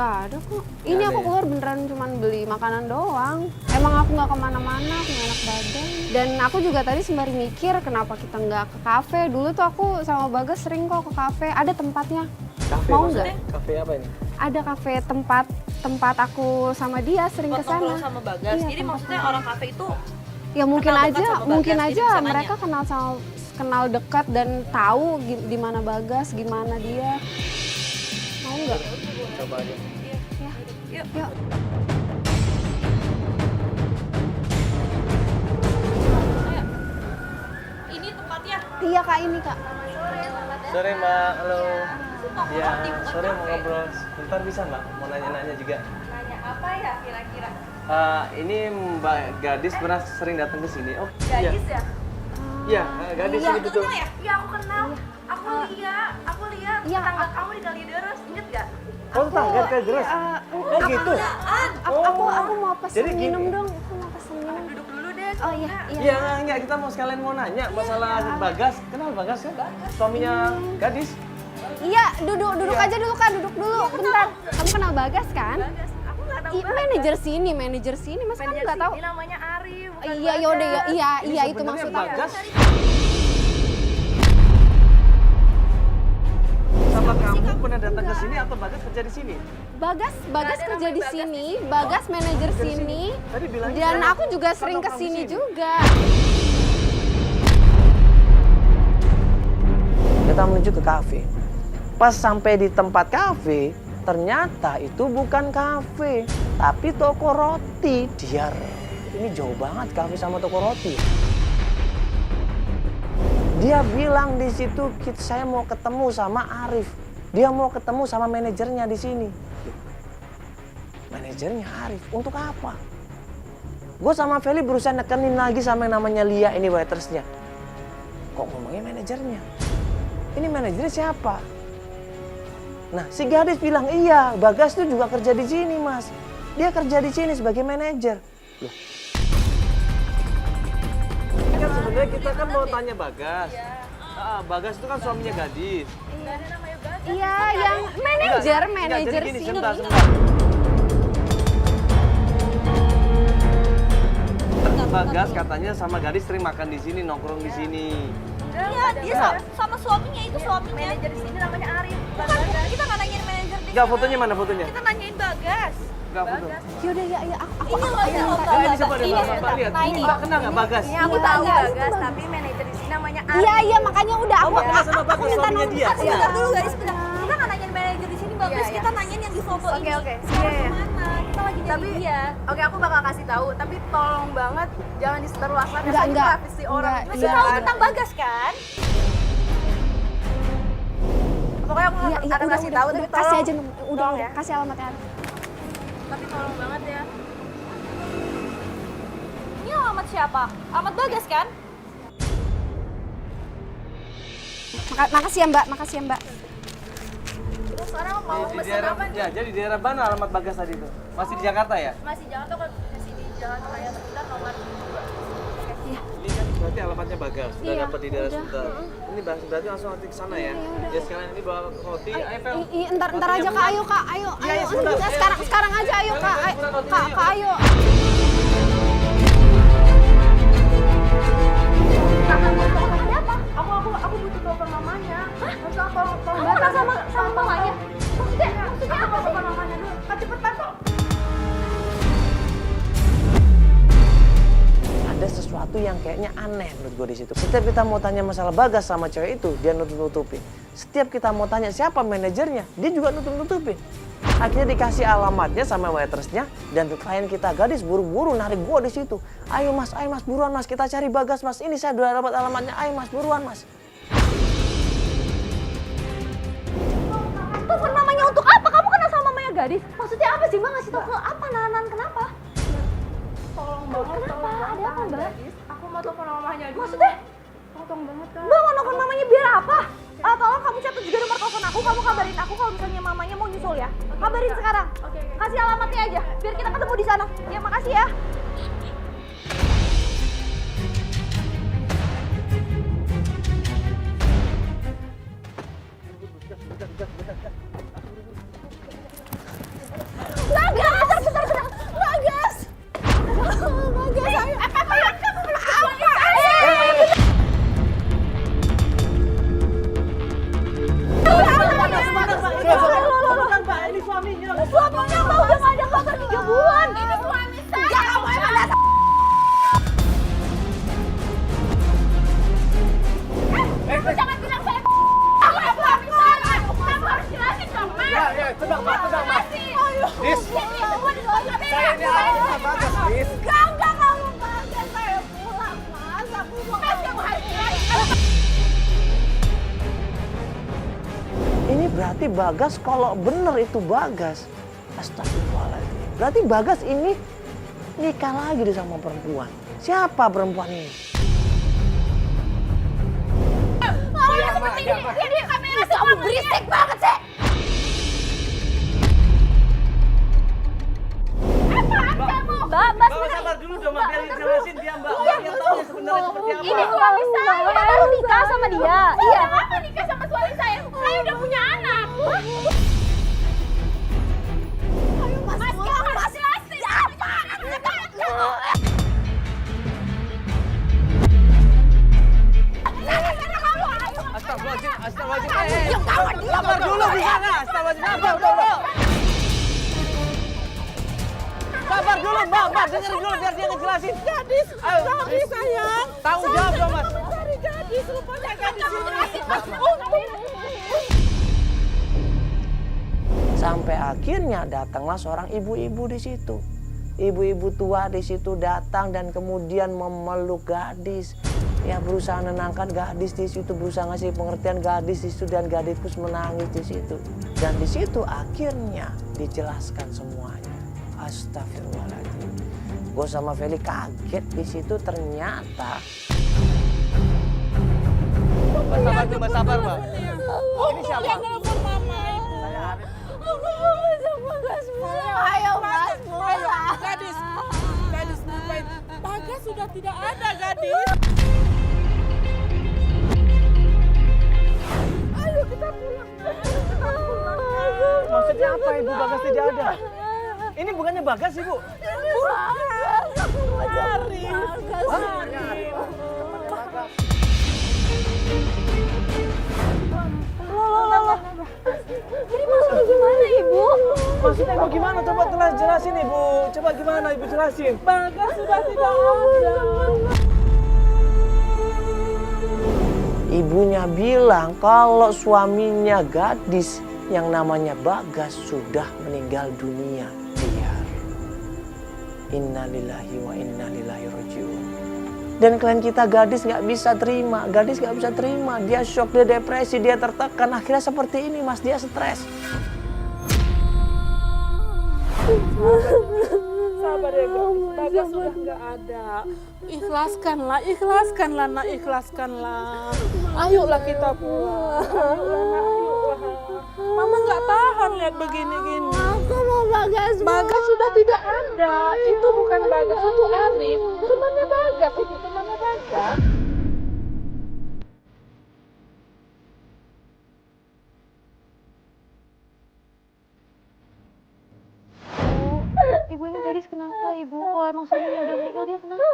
Nggak ada kok. Ini aku keluar beneran cuman beli makanan doang. Emang aku nggak kemana-mana, aku nggak enak badan. Dan aku juga tadi sembari mikir kenapa kita nggak ke kafe. Dulu tuh aku sama Bagas sering kok ke kafe. Ada tempatnya. Kafe Mau maksudnya? nggak? Kafe apa ini? Ada kafe tempat aku sama dia sering ke sana. Sama Bagas. Iya, Jadi tempat maksudnya kafe. orang kafe itu Ya mungkin kenal dekat aja, sama mungkin Bagas, aja jadi bisa mereka nanya. kenal dekat dan tahu di mana Bagas, gimana dia. Mau nggak? Coba aja. Ya. Yuk. Yuk. Ini tempatnya. Iya kak, ini kak. Sore Mbak, halo. Toko Iya, roti, bukan sore mau kafe. ngobrol. Bentar bisa Mbak? Mau nanya-nanya juga. Nanya apa ya kira-kira? Ini Mbak Gadis pernah sering datang ke sini. Oh, iya. Gadis ya? Iya, Gadis Iya. ini betul. Kenal ya? Iya aku kenal. Aku lihat Iya, tetangga kamu di Kalideres, inget gak? Oh, tetangga kayak Geres. Oh, gitu. Aku mau pesen Jadi gini. minum dong. Aku mau pesen minum. Duduk dulu deh. Oh iya, iya. Iya, enggak, kita mau sekalian mau nanya masalah Bagas. Kenal Bagas ya? Suaminya Gadis. Iya, duduk Iya. aja dulu kak, duduk dulu. Bentar. Kamu kenal Bagas kan? Bagas, aku nggak tahu. Manajer sini. Mas kamu nggak tahu? Ini namanya Arif. bukan Iya, Bagas. yaudah ya. Iya, Ini iya itu sebenarnya maksudnya. Bagas sama kamu pernah datang ke sini atau Bagas kerja di sini? Bagas ada kerja namanya di Bagas sini, Bagas manajer Kerja di sini. Tadi bilangnya Dan saya aku juga sering ke nongkrong di sini sini. juga. Kita menuju ke kafe. Pas sampai di tempat kafe, ternyata itu bukan kafe, tapi toko roti. Diar, ini jauh banget kafe sama toko roti. Dia bilang di situ saya mau ketemu sama Arif. Dia mau ketemu sama manajernya di sini. Manajernya Arif, untuk apa? Gue sama Feli berusaha nekenin lagi sama yang namanya Lia ini waitersnya. Kok ngomongnya manajernya? Ini manajernya siapa? Nah, si Gadis bilang, iya, Bagas tuh juga kerja di sini, Mas. Dia kerja di sini sebagai manajer. Loh. Kan sebenarnya kita kan mau tanya Bagas. Bagas itu kan suaminya Gadis. Nggak ada namanya Bagas. Iya, yang manajer Jadi gini, sini. sebentar. Bagas katanya sama Gadis sering makan di sini, nongkrong di sini. Iya, dia sama suaminya itu suaminya. Manajer di sini namanya Arif. Bukan, kita nggak nanyain manajer di Enggak, sana. fotonya mana fotonya? Kita nanyain Bagas. Enggak foto. Yaudah ya, aku Ini loh, ini loh, Nah, ini coba deh, Ini, Mbak lihat. nah, Ini Mbak kenal nggak Bagas? Ini aku tahu Bagas, tapi manajer di sini namanya Arif. Iya, makanya udah Oh, Mbak kenal sama Bagas, suaminya dia? Sebentar dulu guys, sebentar. Kita nggak nanyain manajer di sini Bagas, kita nanyain yang di foto ini. Oke. Sekarang Iya, iya. kemana? Kita lagi nyari Tapi dia. oke aku bakal kasih tahu, tapi tolong banget jangan disebarluaskan ya, Enggak, soalnya enggak. privasi orang. Enggak, Masih iya. tahu tentang Bagas kan? Pokoknya aku Iya, akan kasih tahu, tapi kasih tolong aja udah tolong ya. kasih alamatnya. Tapi tolong banget ya. Ini alamat siapa? Alamat Bagas kan? Makasih ya Mbak. Terus sekarang mau Di pesen daerah, apa nih? ya, jadi di daerah mana alamat Bagas tadi itu? Masih di Jakarta ya? Masih jalan tuh masih di Jalan Raya Sekitar nomor 2. Ini kan berarti alamatnya Bagas, sudah Iya, dapat di daerah udah. Sunter. Ini berarti langsung nanti ke sana ya? Ya sekarang ini bawa roti, ayo Fel. Entar Rotinya aja Kak, buruan. ayo Kak, ayo. Iya, iya, sebentar. Enggak, Ayo, sekarang aja ayo Ayo, Kak. ayo, buruan rotinya, Kak, yuk. Kak, ayo. Ada apa? Aku butuh telepon mamanya. Hah? Tolong Kamu kenal sama mamanya? Maksudnya apa sih? Telepon mamanya dulu. Kak cepetan kok. Ada sesuatu yang kayaknya aneh menurut gue di situ. Setiap kita mau tanya masalah Bagas sama cewek itu, dia nutup-nutupin. Setiap kita mau tanya siapa manajernya, dia juga nutup-nutupin. Akhirnya dikasih alamatnya sama waitersnya, dan klien kita Gadis buru-buru narik gue di situ. Ayo mas, buruan mas, kita cari Bagas mas. Ini saya udah dapat alamatnya, ayo mas, buruan mas. Telepon mamanya untuk apa? Kamu kenal sama mamanya Gadis? Maksudnya apa sih Mbak ngasih tau ke apa? Nanan kenapa? Tolong banget. Kenapa? Ada apa Mbak? Aku mau telepon mamanya dulu. Maksudnya? Tolong banget Kak. Mbak mau nelfon mamanya biar apa? Tolong kamu catat juga nomor telepon aku, kamu kabarin aku kalau misalnya mamanya mau nyusul ya. Kabarin sekarang. Oke. Kasih alamatnya aja, biar kita ketemu di sana. Ya makasih ya. Berarti Bagas kalau bener itu Bagas. Astagfirullahaladzim. Berarti Bagas ini nikah lagi deh sama perempuan. Siapa perempuan ini? Dia kamera kamu berisik banget sih. Mbak, Sabar dulu dong, Mbak. Biar jelasin dia, Mbak. Biar tahu ya sebenarnya seperti apa. ini suami saya. Mbak baru nikah sama dia. Iya. Apa nikah sama suami saya? Saya udah punya anak. Ayo mas, mas jelasin. Astagfirullahaladzim, astagfirullahaladzim. Sabar dulu di sana. Astagfirullahaladzim. Sabar dulu. Sabar dulu, Mbak. Dengerin dulu biar dia ngejelasin. Gadis, sorry sayang. Tanggung jawab dong, Mas. Cari gadis, rupanya gadis ini. Sampai akhirnya datanglah seorang ibu-ibu di situ. Ibu-ibu tua di situ datang dan kemudian memeluk gadis. Ya berusaha menenangkan gadis di situ, berusaha ngasih pengertian gadis di situ dan gadis pun menangis di situ. Dan di situ akhirnya dijelaskan semuanya. Astagfirullahaladzim. Gue sama Feli kaget di situ ternyata. Sabar dulu, sabar, Mbak. Ini siapa? Yang nelfon mama itu. Saya Arif. Ayo mas, pulang. Gadis, lupain. Bagas sudah tidak ada, gadis. Ayo kita pulang. Maksudnya apa Ibu Bagas tidak ada? Ini bukannya Bagas, Ibu? Jadi maksudnya gimana ibu? Maksudnya Ibu gimana? Coba jelasin Ibu. Coba gimana Ibu jelasin? Bagas sudah tidak ada. Ibunya bilang kalau suaminya gadis yang namanya Bagas sudah meninggal dunia. Iya. Innalillahi wa inna ilaihi rajiun. Dan klien kita gadis nggak bisa terima, gadis nggak bisa terima. Dia shock, dia depresi, dia tertekan. Akhirnya seperti ini Mas, dia stres. Sabar ya gadis, Bagas sudah nggak ada. Ikhlaskanlah nak, ikhlaskanlah. Ayolah kita pulang. Ayolah. Mama nggak tahan lihat begini-gini. Aku mau Bagas. Bagas sudah tidak ada. Itu bukan Bagas, itu Arif. Temannya Bagas, itu temannya Bagas. Ibu ini gadis kenapa ibu? Kalau emang suaminya udah meninggal dia kenapa?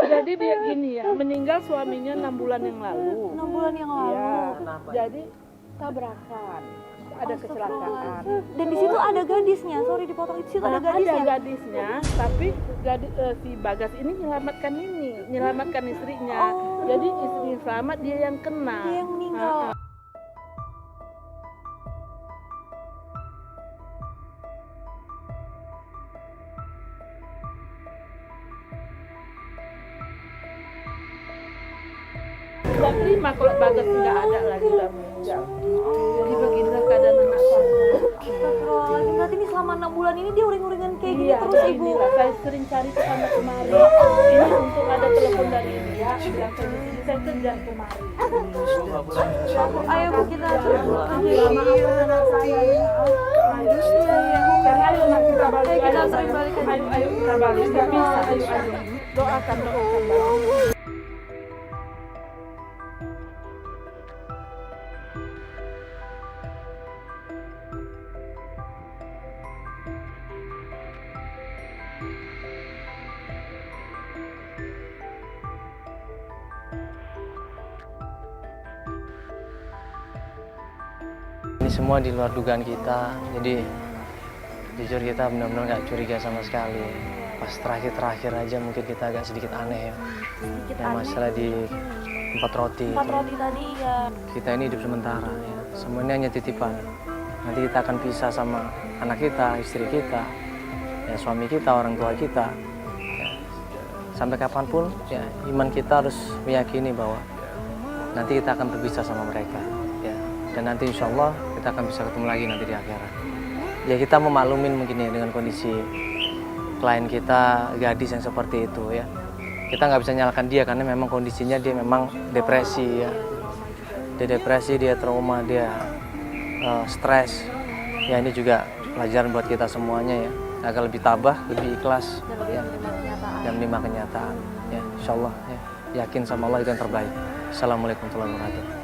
Jadi dia gini ya, meninggal suaminya 6 bulan yang lalu. 6 bulan yang lalu. Iya. Jadi tabrakan, ada kecelakaan. Dan di situ ada gadisnya. Sorry dipotong, di situ ada gadisnya. Ada gadisnya, tapi si Bagas ini menyelamatkan istrinya. Jadi istrinya selamat, dia yang kena. Dia yang meninggal. Nggak terima kalau Bagas nggak ada lagi udah meninggal. Jadi beginilah keadaan anak saya. Astagfirullahaladzim, berarti ini selama 6 bulan ini dia uring-uringan kayak gini Iya, terus ibu. inilah saya sering cari ke sana kemari. Ini untuk ada telepon dari dia, bilang saya di sini, saya kerja kemari. Ayo bu kita Maafkan anak saya ya. Ayo nak kita balik. Kita sering balik. Ayo kita balik. Nggak bisa, ayo. Doakan balik. Ini semua di luar dugaan kita, jadi jujur kita benar-benar nggak curiga sama sekali. Pas terakhir aja mungkin kita agak sedikit aneh ya. Yang masalah di tempat roti. Tempat roti tadi ya. Kita ini hidup sementara ya, semuanya hanya titipan. Nanti kita akan pisah sama anak kita, istri kita, ya suami kita, orang tua kita. Ya, sampai kapanpun ya iman kita harus meyakini bahwa nanti kita akan berpisah sama mereka. Ya. Dan nanti insya Allah kita akan bisa ketemu lagi nanti di akhirat. Ya kita memaklumin mungkin ya dengan kondisi klien kita, gadis yang seperti itu ya. Kita nggak bisa nyalakan dia karena memang kondisinya dia memang depresi ya. Dia depresi, dia trauma, dia stres. Ya ini juga pelajaran buat kita semuanya ya, agar lebih tabah, lebih ikhlas dan menerima kenyataan. Ya, insya Allah ya, yakin sama Allah itu yang terbaik. Assalamualaikum warahmatullahi wabarakatuh.